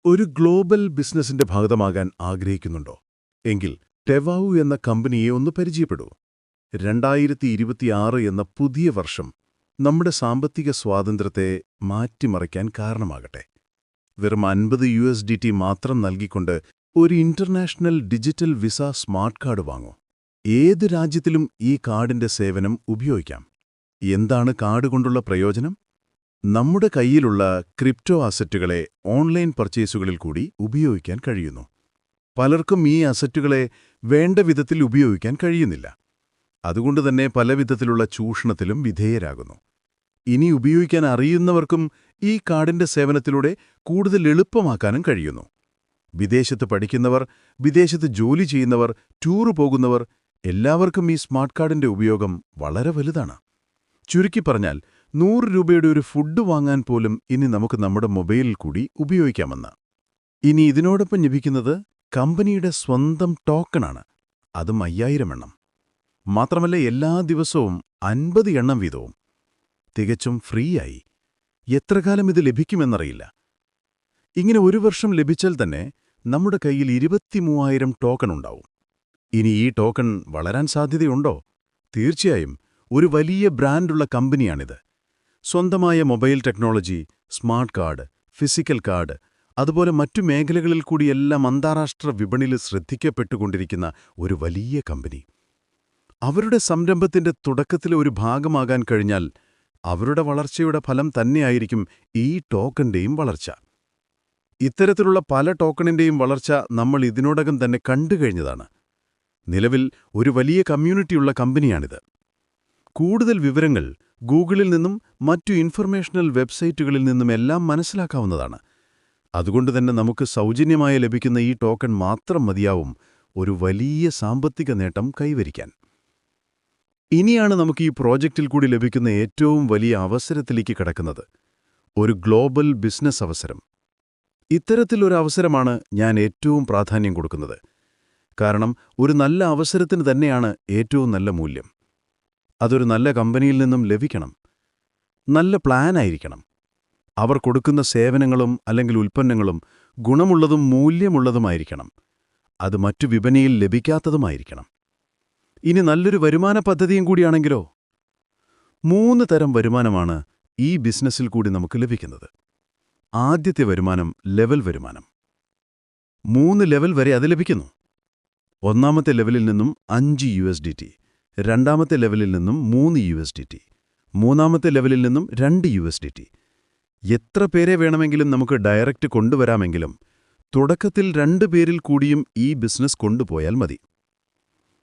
ഒരു ഗ്ലോബൽ ബിസിനസിന്റെ ഭാഗമാകാൻ ആഗ്രഹിക്കുന്നുണ്ടോ? എങ്കിൽ ടെവാവു എന്ന കമ്പനിയെ ഒന്ന് പരിചയപ്പെടൂ. 2026 എന്ന പുതിയ വർഷം നമ്മുടെ സാമ്പത്തിക സ്വാതന്ത്ര്യത്തെ മാറ്റിമറിക്കാൻ കാരണമാകട്ടെ. വെറും $50 മാത്രം നൽകിക്കൊണ്ട് ഒരു international digital visa smart card വാങ്ങൂ. ഏത് രാജ്യത്തിലും ഈ കാർഡിന്റെ സേവനം ഉപയോഗിക്കാം. എന്താണ് കാർഡ് കൊണ്ടുള്ള പ്രയോജനം? നമ്മുടെ കയ്യിലുള്ള ക്രിപ്റ്റോ അസറ്റുകളെ ഓൺലൈൻ പർച്ചേസുകളിൽ കൂടി ഉപയോഗിക്കാൻ കഴിയുന്നു. പലർക്കും ഈ അസറ്റുകളെ വേണ്ട വിധത്തിൽ ഉപയോഗിക്കാൻ കഴിയുന്നില്ല. അതുകൊണ്ടുതന്നെ പല വിധത്തിലുള്ള ചൂഷണത്തിലും വിധേയരാകുന്നു. ഇനി ഉപയോഗിക്കാൻ അറിയുന്നവർക്കും ഈ കാർഡിന്റെ സേവനത്തിലൂടെ കൂടുതൽ എളുപ്പമാക്കാനും കഴിയുന്നു. വിദേശത്ത് പഠിക്കുന്നവർ, വിദേശത്ത് ജോലി ചെയ്യുന്നവർ, ടൂറ് പോകുന്നവർ എല്ലാവർക്കും ഈ സ്മാർട്ട് കാർഡിന്റെ ഉപയോഗം വളരെ വലുതാണ്. ചുരുക്കി പറഞ്ഞാൽ 100 രൂപയുടെ ഒരു ഫുഡ് വാങ്ങാൻ പോലും ഇനി നമുക്ക് നമ്മുടെ മൊബൈലിൽ കൂടി ഉപയോഗിക്കാമെന്ന്. ഇനി ഇതിനോടൊപ്പം ലഭിക്കുന്നത് കമ്പനിയുടെ സ്വന്തം ടോക്കണാണ്. അതും 5000 എണ്ണം. മാത്രമല്ല എല്ലാ ദിവസവും 50 എണ്ണം വീതവും. തികച്ചും ഫ്രീയായി. എത്ര കാലം ഇത് ലഭിക്കുമെന്നറിയില്ല. ഇങ്ങനെ ഒരു വർഷം ലഭിച്ചാൽ തന്നെ നമ്മുടെ കയ്യിൽ 23,000 ടോക്കൺ ഉണ്ടാവും. ഇനി ഈ ടോക്കൺ വളരാൻ സാധ്യതയുണ്ടോ? തീർച്ചയായും. ഒരു വലിയ ബ്രാൻഡുള്ള കമ്പനിയാണിത്. സ്വന്തമായ mobile technology, smart card, physical card, അതുപോലെ മറ്റു മേഖലകളിൽ കൂടിയെല്ലാം അന്താരാഷ്ട്ര വിപണിയിൽ ശ്രദ്ധിക്കപ്പെട്ടുകൊണ്ടിരിക്കുന്ന ഒരു വലിയ കമ്പനി. അവരുടെ സംരംഭത്തിന്റെ തുടക്കത്തിലെ ഒരു ഭാഗമാകാൻ കഴിഞ്ഞാൽ അവരുടെ വളർച്ചയുടെ ഫലം തന്നെയായിരിക്കും ഈ ടോക്കണിന്റെയും വളർച്ച. ഇത്തരത്തിലുള്ള പല ടോക്കണിന്റെയും വളർച്ച നമ്മൾ ഇതിനോടകം തന്നെ കണ്ടുകഴിഞ്ഞതാണ്. നിലവിൽ ഒരു വലിയ കമ്മ്യൂണിറ്റിയുള്ള കമ്പനിയാണിത്. കൂടുതൽ വിവരങ്ങൾ ഗൂഗിളിൽ നിന്നും മറ്റു ഇൻഫർമേഷണൽ വെബ്സൈറ്റുകളിൽ നിന്നുമെല്ലാം മനസ്സിലാക്കാവുന്നതാണ്. അതുകൊണ്ടുതന്നെ നമുക്ക് സൗജന്യമായി ലഭിക്കുന്ന ഈ ടോക്കൺ മാത്രം മതിയാവും ഒരു വലിയ സാമ്പത്തിക നേട്ടം കൈവരിക്കാൻ. ഇനിയാണ് നമുക്ക് ഈ പ്രോജക്റ്റിൽ കൂടി ലഭിക്കുന്ന ഏറ്റവും വലിയ അവസരത്തിലേക്ക് കടക്കുന്നത്. ഒരു ഗ്ലോബൽ ബിസിനസ് അവസരം. ഇത്തരത്തിലൊരു അവസരമാണ് ഞാൻ ഏറ്റവും പ്രാധാന്യം കൊടുക്കുന്നത്. കാരണം ഒരു നല്ല അവസരത്തിന് തന്നെയാണ് ഏറ്റവും നല്ല മൂല്യം. അതൊരു നല്ല കമ്പനിയിൽ നിന്നും ലഭിക്കണം. നല്ല പ്ലാനായിരിക്കണം. അവർ കൊടുക്കുന്ന സേവനങ്ങളും അല്ലെങ്കിൽ ഉൽപ്പന്നങ്ങളും ഗുണമുള്ളതും മൂല്യമുള്ളതുമായിരിക്കണം. അത് മറ്റു വിപണിയിൽ ലഭിക്കാത്തതുമായിരിക്കണം. ഇനി നല്ലൊരു വരുമാന പദ്ധതിയും കൂടിയാണെങ്കിലോ? 3 തരം വരുമാനമാണ് ഈ ബിസിനസ്സിൽ കൂടി നമുക്ക് ലഭിക്കുന്നത്. ആദ്യത്തെ വരുമാനം ലെവൽ വരുമാനം. 3 ലെവൽ വരെ അത് ലഭിക്കുന്നു. ഒന്നാമത്തെ ലെവലിൽ നിന്നും $5, രണ്ടാമത്തെ ലെവലിൽ നിന്നും $3, മൂന്നാമത്തെ ലെവലിൽ നിന്നും $2. എത്ര പേരെ വേണമെങ്കിലും നമുക്ക് ഡയറക്റ്റ് കൊണ്ടുവരാമെങ്കിലും തുടക്കത്തിൽ 2 പേരിൽ കൂടിയും ഈ ബിസിനസ് കൊണ്ടുപോയാൽ മതി.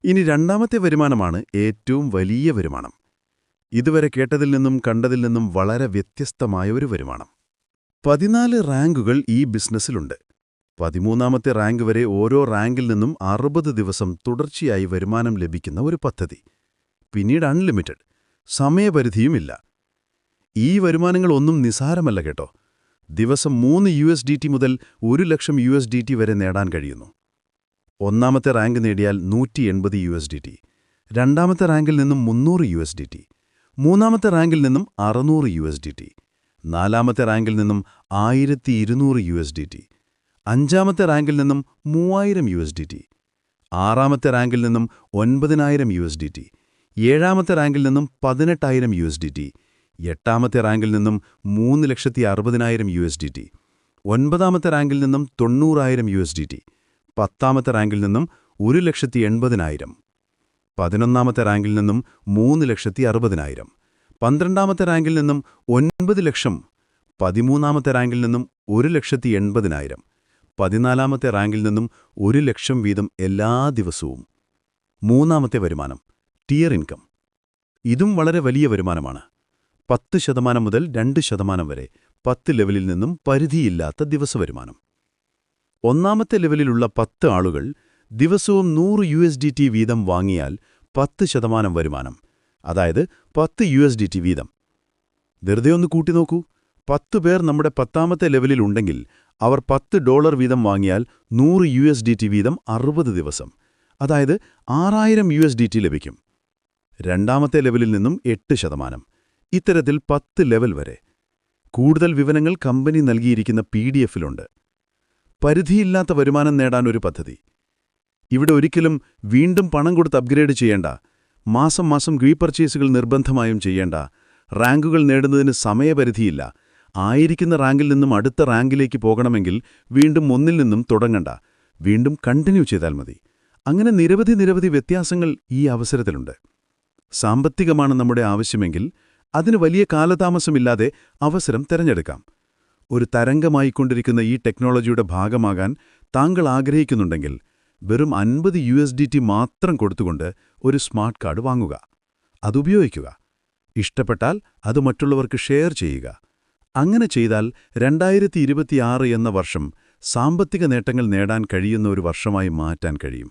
ഇനി രണ്ടാമത്തെ വരുമാനമാണ് ഏറ്റവും വലിയ വരുമാനം. ഇതുവരെ കേട്ടതിൽ നിന്നും കണ്ടതിൽ നിന്നും വളരെ വ്യത്യസ്തമായ ഒരു വരുമാനം. 14 റാങ്കുകൾ ഈ ബിസിനസ്സിലുണ്ട്. 13ാമത്തെ റാങ്ക് വരെ ഓരോ റാങ്കിൽ നിന്നും 60 ദിവസം തുടർച്ചയായി വരുമാനം ലഭിക്കുന്ന ഒരു പദ്ധതി. പിന്നീട് അൺലിമിറ്റഡ്, സമയപരിധിയുമില്ല. ഈ വരുമാനങ്ങളൊന്നും നിസാരമല്ല കേട്ടോ. ദിവസം $3 മുതൽ $1,00,000 വരെ നേടാൻ കഴിയുന്നു. ഒന്നാമത്തെ റാങ്ക് നേടിയാൽ $180, രണ്ടാമത്തെ റാങ്കിൽ നിന്നും $300, മൂന്നാമത്തെ റാങ്കിൽ നിന്നും $600, നാലാമത്തെ റാങ്കിൽ നിന്നും $1,200, അഞ്ചാമത്തെ റാങ്കിൽ നിന്നും $3,000, ആറാമത്തെ റാങ്കിൽ നിന്നും $9,000, ഏഴാമത്തെ റാങ്കിൽ നിന്നും $18,000, എട്ടാമത്തെ റാങ്കിൽ നിന്നും $3,60,000, ഒൻപതാമത്തെ റാങ്കിൽ നിന്നും $90,000, പത്താമത്തെ റാങ്കിൽ നിന്നും $1,80,000, 11ാമത്തെ റാങ്കിൽ നിന്നും $3,60,000, 12ാമത്തെ റാങ്കിൽ നിന്നും $9 ലക്ഷം, 13ാമത്തെ റാങ്കിൽ നിന്നും $1,80,000, 14ാമത്തെ റാങ്കിൽ നിന്നും $1,00,000 വീതം എല്ലാ ദിവസവും. മൂന്നാമത്തെ വരുമാനം ടിയർ ഇൻകം. ഇതും വളരെ വലിയ വരുമാനമാണ്. 10% മുതൽ 2% വരെ 10 ലെവലിൽ നിന്നും പരിധിയില്ലാത്ത ദിവസവരുമാനം. ഒന്നാമത്തെ ലെവലിലുള്ള 10 ആളുകൾ ദിവസവും $100 വീതം വാങ്ങിയാൽ 10% വരുമാനം, അതായത് $10 വീതം. വെറുതെ ഒന്ന് കൂട്ടി നോക്കൂ. 10 പേർ നമ്മുടെ 10ാമത്തെ ലെവലിലുണ്ടെങ്കിൽ അവർ $10 വീതം വാങ്ങിയാൽ $100 വീതം 60 ദിവസം, അതായത് $6,000 ലഭിക്കും. രണ്ടാമത്തെ ലെവലിൽ നിന്നും 8%. ഇത്തരത്തിൽ 10 ലെവൽ വരെ. കൂടുതൽ വിവരങ്ങൾ കമ്പനി നൽകിയിരിക്കുന്ന PDF-ലുണ്ട്. പരിധിയില്ലാത്ത വരുമാനം നേടാൻ ഒരു പദ്ധതി. ഇവിടെ ഒരിക്കലും വീണ്ടും പണം കൊടുത്ത് അപ്ഗ്രേഡ് ചെയ്യേണ്ട, മാസം മാസം റീപർച്ചേസുകൾ നിർബന്ധമായും ചെയ്യേണ്ട, റാങ്കുകൾ നേടുന്നതിന് സമയപരിധിയില്ല, ആയിരിക്കുന്ന റാങ്കിൽ നിന്നും അടുത്ത റാങ്കിലേക്ക് പോകണമെങ്കിൽ വീണ്ടും ഒന്നിൽ നിന്നും തുടങ്ങണ്ട, വീണ്ടും കണ്ടിന്യൂ ചെയ്താൽ മതി. അങ്ങനെ നിരവധി വ്യത്യാസങ്ങൾ ഈ അവസരത്തിലുണ്ട്. സാമ്പത്തികമാണ് നമ്മുടെ ആവശ്യമെങ്കിൽ അതിന് വലിയ കാലതാമസമില്ലാതെ അവസരം തിരഞ്ഞെടുക്കാം. ഒരു തരംഗമായിക്കൊണ്ടിരിക്കുന്ന ഈ ടെക്നോളജിയുടെ ഭാഗമാകാൻ താങ്കൾ ആഗ്രഹിക്കുന്നുണ്ടെങ്കിൽ വെറും 50 USDT മാത്രം കൊടുത്തുകൊണ്ട് ഒരു സ്മാർട്ട് കാർഡ് വാങ്ങുക. അതുപയോഗിക്കുക. ഇഷ്ടപ്പെട്ടാൽ അത് മറ്റുള്ളവർക്ക് ഷെയർ ചെയ്യുക. അങ്ങനെ ചെയ്താൽ 2026 എന്ന വർഷം സാമ്പത്തിക നേട്ടങ്ങൾ നേടാൻ കഴിയുന്ന ഒരു വർഷമായി മാറ്റാൻ കഴിയും.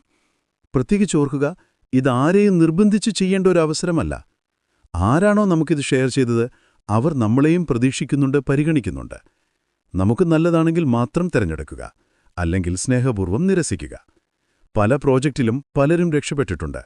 പ്രത്യേകിച്ചോർക്കുക, ഇതാരെയും നിർബന്ധിച്ച് ചെയ്യേണ്ട ഒരു അവസരമല്ല. ആരാണോ നമുക്കിത് ഷെയർ ചെയ്തത് അവർ നമ്മളെയും പ്രതീക്ഷിക്കുന്നുണ്ട്, പരിഗണിക്കുന്നുണ്ട്. നമുക്ക് നല്ലതാണെങ്കിൽ മാത്രം തിരഞ്ഞെടുക്കുക, അല്ലെങ്കിൽ സ്നേഹപൂർവ്വം നിരസിക്കുക. പല പ്രോജക്റ്റിലും പലരും രക്ഷപ്പെട്ടിട്ടുണ്ട്.